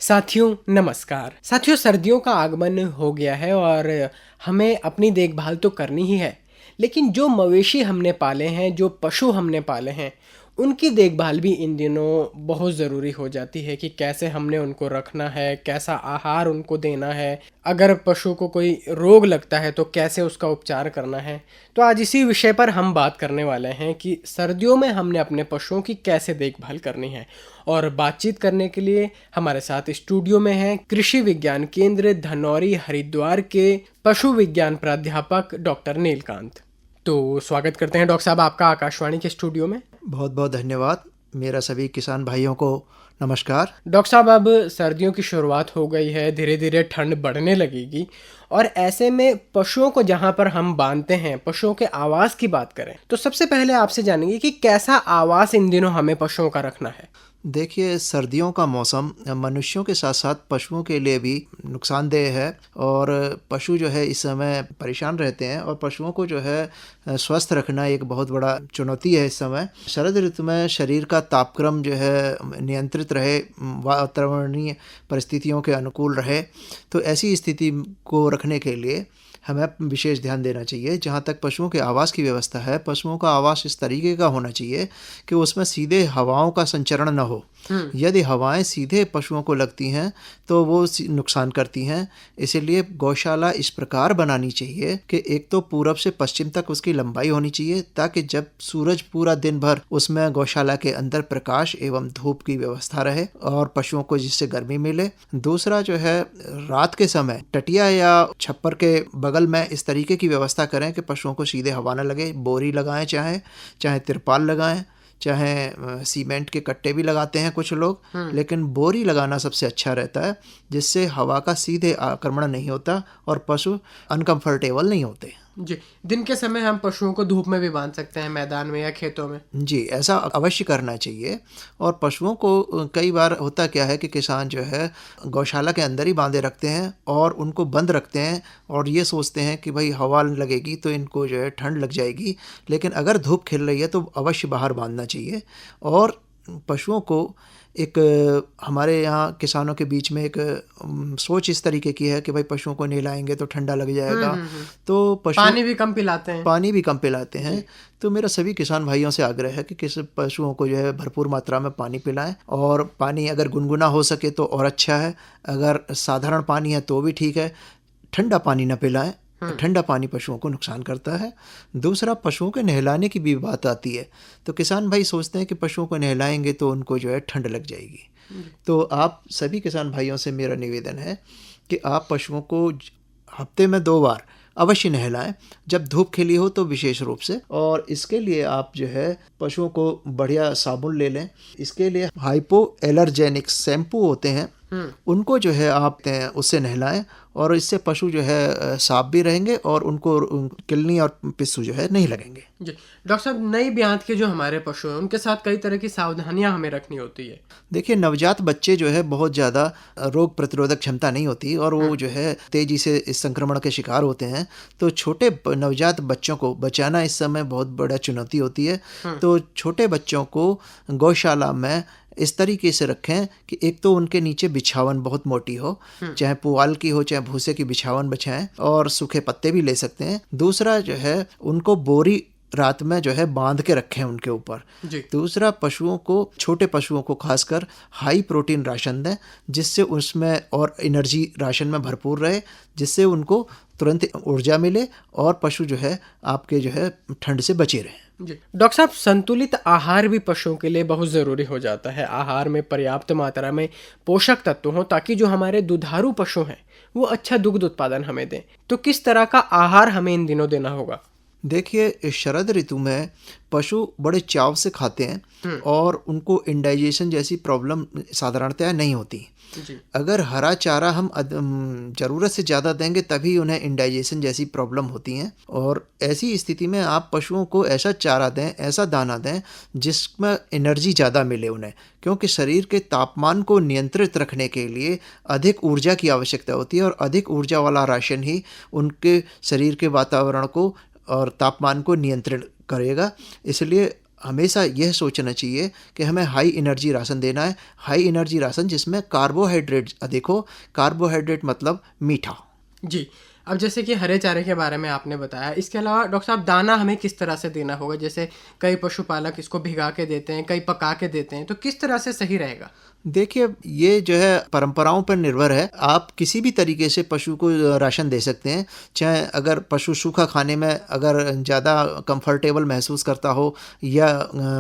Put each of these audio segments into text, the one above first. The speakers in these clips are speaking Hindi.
साथियों नमस्कार। साथियों सर्दियों का आगमन हो गया है और हमें अपनी देखभाल तो करनी ही है, लेकिन जो मवेशी हमने पाले हैं, जो पशु हमने पाले हैं, उनकी देखभाल भी इन दिनों बहुत ज़रूरी हो जाती है कि कैसे हमने उनको रखना है, कैसा आहार उनको देना है, अगर पशु को कोई रोग लगता है तो कैसे उसका उपचार करना है। तो आज इसी विषय पर हम बात करने वाले हैं कि सर्दियों में हमने अपने पशुओं की कैसे देखभाल करनी है। और बातचीत करने के लिए हमारे साथ स्टूडियो में हैं कृषि विज्ञान केंद्र धनौरी हरिद्वार के पशु विज्ञान प्राध्यापक डॉक्टर नीलकांत। तो स्वागत करते हैं डॉक्टर साहब आपका आकाशवाणी के स्टूडियो में। बहुत बहुत धन्यवाद। मेरा सभी किसान भाइयों को नमस्कार। डॉक्टर साहब अब सर्दियों की शुरुआत हो गई है, धीरे धीरे ठंड बढ़ने लगेगी और ऐसे में पशुओं को जहां पर हम बांधते हैं, पशुओं के आवास की बात करें तो सबसे पहले आपसे जानेंगे कि कैसा आवास इन दिनों हमें पशुओं का रखना है। देखिए, सर्दियों का मौसम मनुष्यों के साथ साथ पशुओं के लिए भी नुकसानदेह है और पशु जो है इस समय परेशान रहते हैं और पशुओं को जो है स्वस्थ रखना एक बहुत बड़ा चुनौती है। इस समय शरद ऋतु में शरीर का तापक्रम जो है नियंत्रित रहे, वातावरणीय परिस्थितियों के अनुकूल रहे, तो ऐसी स्थिति को रखने के लिए हमें विशेष ध्यान देना चाहिए। जहाँ तक पशुओं के आवास की व्यवस्था है, पशुओं का आवास इस तरीके का होना चाहिए कि उसमें सीधे हवाओं का संचरण न हो। यदि हवाएं सीधे पशुओं को लगती हैं तो वो नुकसान करती हैं। इसीलिए गौशाला इस प्रकार बनानी चाहिए कि एक तो पूरब से पश्चिम तक उसकी लंबाई होनी चाहिए, ताकि जब सूरज पूरा दिन भर उसमें गौशाला के अंदर प्रकाश एवं धूप की व्यवस्था रहे और पशुओं को जिससे गर्मी मिले। दूसरा जो है, रात के समय टटिया या छप्पर के बगल में इस तरीके की व्यवस्था करें कि पशुओं को सीधे हवा न लगे। बोरी लगाएं, चाहे तिरपाल लगाएं, चाहे सीमेंट के कट्टे भी लगाते हैं कुछ लोग, लेकिन बोरी लगाना सबसे अच्छा रहता है, जिससे हवा का सीधे आक्रमण नहीं होता और पशु अनकंफर्टेबल नहीं होते। जी, दिन के समय हम पशुओं को धूप में भी बांध सकते हैं, मैदान में या खेतों में। जी, ऐसा अवश्य करना चाहिए। और पशुओं को कई बार होता क्या है कि किसान जो है गौशाला के अंदर ही बांधे रखते हैं और उनको बंद रखते हैं और ये सोचते हैं कि भाई हवा लगेगी तो इनको जो है ठंड लग जाएगी, लेकिन अगर धूप खिल रही है तो अवश्य बाहर बांधना चाहिए। और पशुओं को एक हमारे यहाँ किसानों के बीच में एक सोच इस तरीके की है कि भाई पशुओं को नहलाएंगे तो ठंडा लग जाएगा, तो पानी भी कम पिलाते हैं। तो मेरा सभी किसान भाइयों से आग्रह है कि किस पशुओं को जो है भरपूर मात्रा में पानी पिलाएं, और पानी अगर गुनगुना हो सके तो और अच्छा है, अगर साधारण पानी है तो भी ठीक है। ठंडा पानी न पिलाएं, ठंडा पानी पशुओं को नुकसान करता है। दूसरा, पशुओं के नहलाने की भी बात आती है, तो किसान भाई सोचते हैं कि पशुओं को नहलाएंगे तो उनको जो है ठंड लग जाएगी। तो आप सभी किसान भाइयों से मेरा निवेदन है कि आप पशुओं को हफ्ते में 2 बार अवश्य नहलाएं, जब धूप खिली हो तो विशेष रूप से। और इसके लिए आप जो है पशुओं को बढ़िया साबुन ले लें। इसके लिए हाइपो एलर्जेनिक शैम्पू होते हैं, उनको जो है आप उससे नहलाएं, और इससे पशु जो है साफ भी रहेंगे और उनको किलनी और पिस्सू जो है नहीं लगेंगे। जी डॉक्टर साहब, नई ब्यात के जो हमारे पशु हैं उनके साथ कई तरह की सावधानियां हमें रखनी होती है। देखिए, नवजात बच्चे जो है बहुत ज़्यादा रोग प्रतिरोधक क्षमता नहीं होती और वो जो है तेज़ी से इस संक्रमण के शिकार होते हैं, तो छोटे नवजात बच्चों को बचाना इस समय बहुत बड़ा चुनौती होती है। तो छोटे बच्चों को गौशाला में इस तरीके से रखें कि एक तो उनके नीचे बिछावन बहुत मोटी हो, चाहे पुआल की हो चाहे भूसे की बिछावन बिछाएं, और सूखे पत्ते भी ले सकते हैं। दूसरा जो है, उनको बोरी रात में जो है बांध के रखें उनके ऊपर। दूसरा, पशुओं को, छोटे पशुओं को खासकर हाई प्रोटीन राशन दें, जिससे उसमें और एनर्जी राशन में भरपूर रहे, जिससे उनको तुरंत ऊर्जा मिले और पशु जो है आपके जो है ठंड से बचे रहें। जी डॉक्टर साहब, संतुलित आहार भी पशुओं के लिए बहुत ज़रूरी हो जाता है। आहार में पर्याप्त मात्रा में पोषक तत्व हों ताकि जो हमारे दुधारू पशु हैं वो अच्छा दुग्ध उत्पादन हमें दें। तो किस तरह का आहार हमें इन दिनों देना होगा? देखिए, इस शरद ऋतु में पशु बड़े चाव से खाते हैं और उनको इंडाइजेशन जैसी प्रॉब्लम साधारणतया नहीं होती। अगर हरा चारा हम ज़रूरत से ज़्यादा देंगे तभी उन्हें इंडाइजेशन जैसी प्रॉब्लम होती हैं, और ऐसी स्थिति में आप पशुओं को ऐसा चारा दें, ऐसा दाना दें जिसमें एनर्जी ज़्यादा मिले उन्हें, क्योंकि शरीर के तापमान को नियंत्रित रखने के लिए अधिक ऊर्जा की आवश्यकता होती है और अधिक ऊर्जा वाला राशन ही उनके शरीर के वातावरण को और तापमान को नियंत्रित करेगा। इसलिए हमेशा यह सोचना चाहिए कि हमें हाई एनर्जी राशन देना है। हाई एनर्जी राशन जिसमें कार्बोहाइड्रेट देखो, कार्बोहाइड्रेट मतलब मीठा। जी। अब जैसे कि हरे चारे के बारे में आपने बताया, इसके अलावा डॉक्टर साहब दाना हमें किस तरह से देना होगा? जैसे कई पशुपालक इसको भिगा के देते हैं, कई पका के देते हैं, तो किस तरह से सही रहेगा? देखिए, ये जो है परंपराओं पर निर्भर है। आप किसी भी तरीके से पशु को राशन दे सकते हैं। चाहे अगर पशु सूखा खाने में अगर ज़्यादा कंफर्टेबल महसूस करता हो, या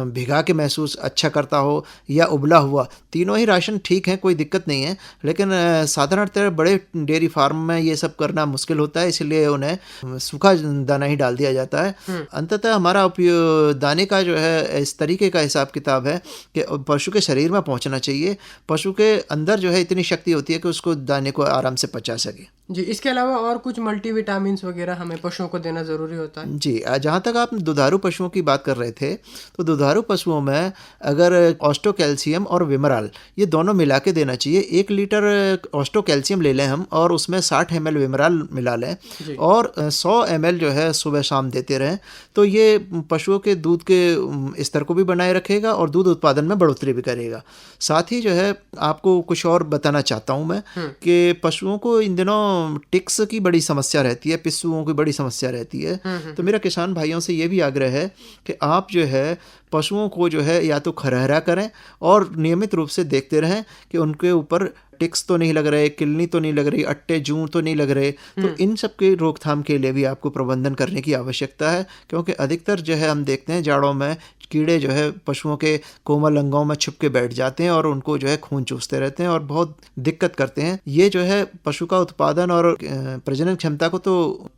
भिगा के महसूस अच्छा करता हो, या उबला हुआ, तीनों ही राशन ठीक है, कोई दिक्कत नहीं है। लेकिन साधारणतः बड़े डेयरी फार्म में ये सब करना मुश्किल होता है, इसलिए उन्हें सूखा दाना ही डाल दिया जाता है। अंततः हमारा उपयोग दाने का जो है इस तरीके का हिसाब किताब है कि पशु के शरीर में पहुंचना चाहिए। पशु के अंदर जो है इतनी शक्ति होती है कि उसको दाने को आराम से पचा सके। जी, इसके अलावा और कुछ मल्टीविटामिन्स वगैरह हमें पशुओं को देना ज़रूरी होता है? जी, जहाँ तक आप दुधारू पशुओं की बात कर रहे थे, तो दुधारू पशुओं में अगर ऑस्टोकैल्शियम और विमराल ये दोनों मिला के देना चाहिए। 1 लीटर ऑस्टोकैल्शियम ले लें हम, और उसमें 60 ml विमराल मिला लें, और 100 ml जो है सुबह शाम देते रहें। तो ये पशुओं के दूध के स्तर को भी बनाए रखेगा और दूध उत्पादन में बढ़ोतरी भी करेगा। साथ ही जो है आपको कुछ और बताना चाहता हूँ मैं, कि पशुओं को इन दिनों टिक्स की बड़ी समस्या रहती है, पिस्सुओं की बड़ी समस्या रहती है। तो मेरा किसान भाइयों से ये भी आग्रह है कि आप जो है पशुओं को जो है या तो खरहरा करें और नियमित रूप से देखते रहें कि उनके ऊपर टिक्स तो नहीं लग रहे, किलनी तो नहीं लग रही, अट्टे जूं तो नहीं लग रहे। तो इन सब के रोकथाम के लिए भी आपको प्रबंधन करने की आवश्यकता है, क्योंकि अधिकतर जो है हम देखते हैं जाड़ों में कीड़े जो है पशुओं के कोमल अंगों में छुप के बैठ जाते हैं और उनको जो है खून चूसते रहते हैं और बहुत दिक्कत करते हैं। ये जो है पशु का उत्पादन और प्रजनन क्षमता को तो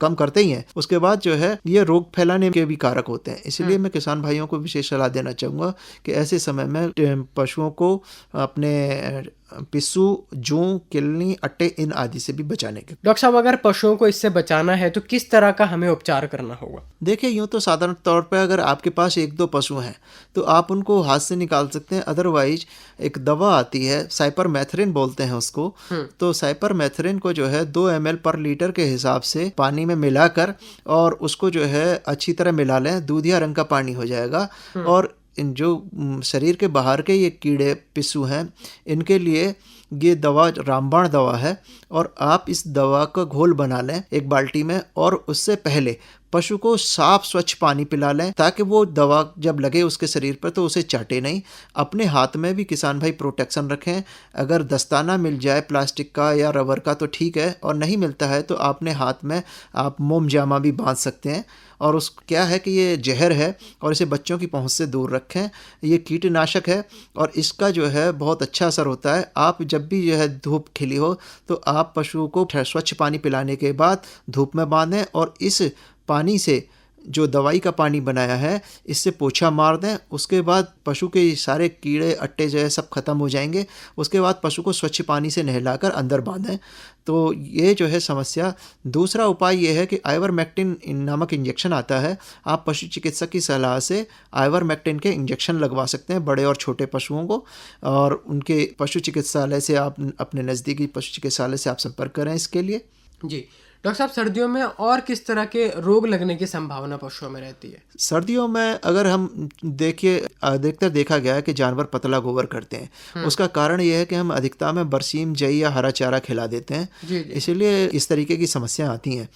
कम करते ही हैं, उसके बाद जो है ये रोग फैलाने के भी कारक होते हैं। इसलिए मैं किसान भाइयों को विशेष सलाह देना चाहूँगा कि ऐसे समय में पशुओं को अपने पिस्सू, जूं, किलनी, अट्टे इन आदि से भी बचाने के। डॉक्टर साहब, अगर पशुओं को इससे बचाना है तो किस तरह का हमें उपचार करना होगा? देखिए, यूँ तो साधारण तौर पर अगर आपके पास 1-2 पशु हैं तो आप उनको हाथ से निकाल सकते हैं। अदरवाइज एक दवा आती है, साइपरमेथ्रिन बोलते हैं उसको। तो साइपरमेथ्रिन को जो है 2 ml पर लीटर के हिसाब से पानी में मिलाकर और उसको जो है अच्छी तरह मिला लें। दूधिया रंग का पानी हो जाएगा। और इन जो शरीर के बाहर के ये कीड़े पिस्सू हैं, इनके लिए ये दवा रामबाण दवा है, और आप इस दवा का घोल बना लें एक बाल्टी में, और उससे पहले पशु को साफ स्वच्छ पानी पिला लें, ताकि वो दवा जब लगे उसके शरीर पर तो उसे चाटे नहीं। अपने हाथ में भी किसान भाई प्रोटेक्शन रखें। अगर दस्ताना मिल जाए प्लास्टिक का या रबर का तो ठीक है, और नहीं मिलता है तो अपने हाथ में आप मोम जामा भी बांध सकते हैं। और उस क्या है कि ये जहर है और इसे बच्चों की पहुंच से दूर रखें। ये कीटनाशक है और इसका जो है बहुत अच्छा असर होता है। आप जब भी जो है धूप खिली हो तो आप पशु को स्वच्छ पानी पिलाने के बाद धूप में बांधें, और इस पानी से जो दवाई का पानी बनाया है इससे पोछा मार दें। उसके बाद पशु के सारे कीड़े अट्टे जो है सब खत्म हो जाएंगे। उसके बाद पशु को स्वच्छ पानी से नहलाकर अंदर बांधें। तो ये जो है समस्या। दूसरा उपाय ये है कि आइवरमेक्टिन नामक इंजेक्शन आता है। आप पशु चिकित्सक की सलाह से आइवरमेक्टिन के इंजेक्शन लगवा सकते हैं बड़े और छोटे पशुओं को, और उनके पशु चिकित्सालय से आप अपने नज़दीकी पशु चिकित्सालय से आप संपर्क करें इसके लिए। जी डॉक्टर साहब, सर्दियों में और किस तरह के रोग लगने की संभावना पशुओं में रहती है? सर्दियों में अगर हम देखिए, अधिकतर देखा गया है कि जानवर पतला गोबर करते हैं। उसका कारण यह है कि हम अधिकता में बरसीम, जई या हरा चारा खिला देते हैं। इसीलिए इस तरीके की समस्या आती हैं।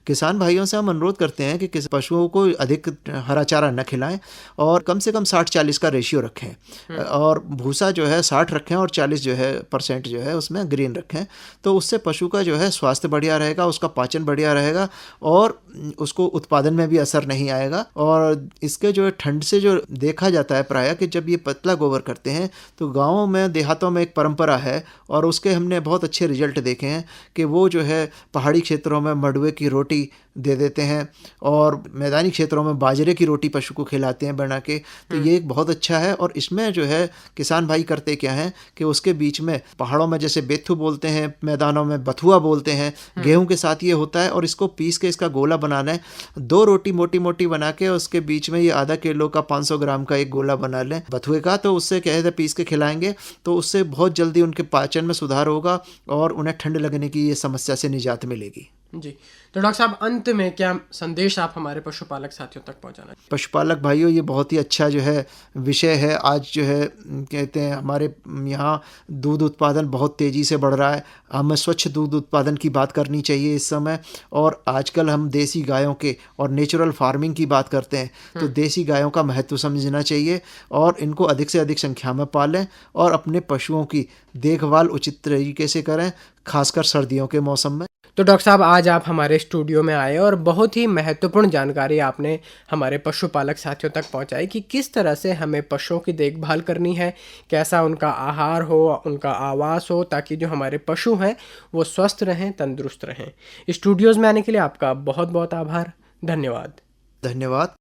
किसान भाइयों से हम अनुरोध करते हैं कि पशुओं को अधिक हरा चारा न खिलाएं और कम से कम 60-40 का रेशियो रखें, और भूसा जो है 60 रखें और 40 जो है % जो है उसमें ग्रीन रखें। तो उससे पशु का जो है स्वास्थ्य बढ़िया रहेगा, उसका पाचन बढ़िया रहेगा, और उसको उत्पादन में भी असर नहीं आएगा। और इसके जो ठंड से जो देखा जाता है प्रायः कि जब ये पतला गोबर करते हैं तो गाँवों में, देहातों में एक परंपरा है, और उसके हमने बहुत अच्छे रिजल्ट देखे हैं कि वो जो है पहाड़ी क्षेत्रों में मंडुए की रोटी दे देते हैं और मैदानी क्षेत्रों में बाजरे की रोटी पशु को खिलाते हैं बना के। तो ये एक बहुत अच्छा है। और इसमें जो है किसान भाई करते क्या हैं कि उसके बीच में पहाड़ों में जैसे बेथू बोलते हैं, मैदानों में बथुआ बोलते हैं, गेहूं के साथ ये होता है, और इसको पीस के इसका गोला बनाना है। 2 रोटी मोटी मोटी बना के उसके बीच में ये आधा किलो का 500 ग्राम का एक गोला बना लें बथुए का। तो उससे कहते हैं पीस के खिलाएंगे तो उससे बहुत जल्दी उनके पाचन में सुधार होगा और उन्हें ठंड लगने की ये समस्या से निजात मिलेगी। जी, तो डॉक्टर साहब अंत में क्या संदेश आप हमारे पशुपालक साथियों तक पहुंचाना चाहिए? पशुपालक भाइयों, ये बहुत ही अच्छा जो है विषय है। आज जो है कहते हैं हमारे यहाँ दूध उत्पादन बहुत तेज़ी से बढ़ रहा है। हमें स्वच्छ दूध उत्पादन की बात करनी चाहिए इस समय। और आजकल हम देसी गायों के और नेचुरल फार्मिंग की बात करते हैं, तो देसी गायों का महत्व समझना चाहिए और इनको अधिक से अधिक संख्या में पालें और अपने पशुओं की देखभाल उचित तरीके से करें, खासकर सर्दियों के मौसम में। तो डॉक्टर साहब आज आप हमारे स्टूडियो में आए और बहुत ही महत्वपूर्ण जानकारी आपने हमारे पशुपालक साथियों तक पहुंचाई कि किस तरह से हमें पशुओं की देखभाल करनी है, कैसा उनका आहार हो, उनका आवास हो, ताकि जो हमारे पशु हैं वो स्वस्थ रहें, तंदुरुस्त रहें। स्टूडियोज़ में आने के लिए आपका बहुत बहुत आभार। धन्यवाद। धन्यवाद।